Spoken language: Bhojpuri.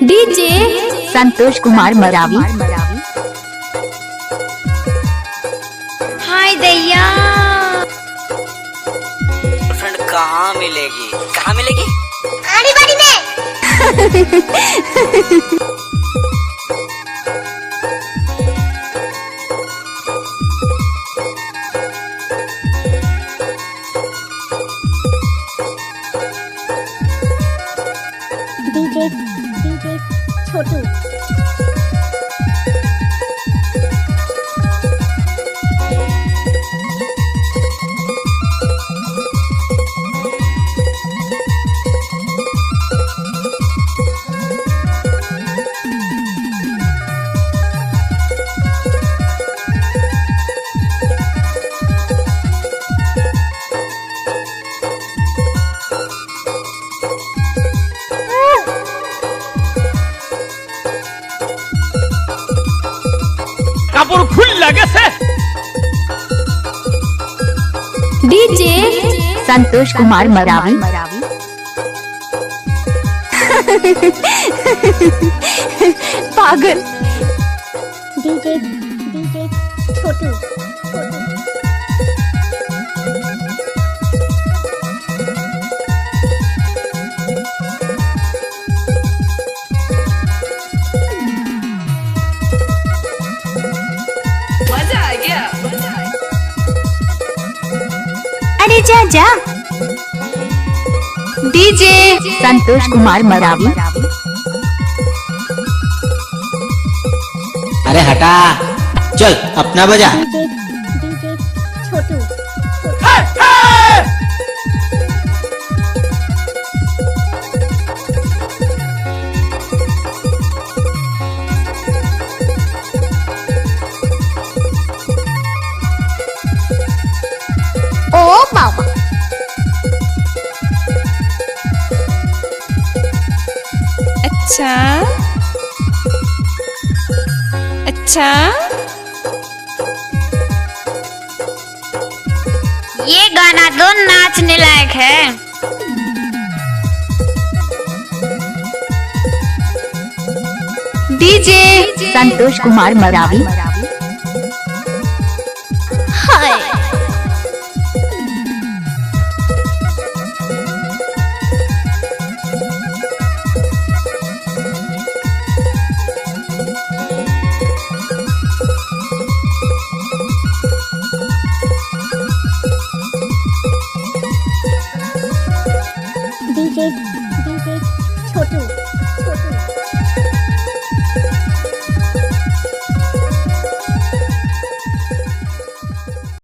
डीजे संतोष कुमार मरावी। हाय दैया फ्रेंड कहाँ मिलेगी, कहाँ मिलेगी? आड़ी बाड़ी में। डीजे छोटू। কাপড় খুল লাগেছে। डीजे संतोष कुमार मरावी। पागल। डीजे छोटू। मजा आ गया। अरे जा जा। डीजे संतोष कुमार मरावी। अरे हटा, चल अपना बजा। डीजे छोटू। ओ बाबा अच्छा अच्छा ये गाना तो नाचने लायक है। डीजे संतोष कुमार मरावी। हाय डीजे छोटू।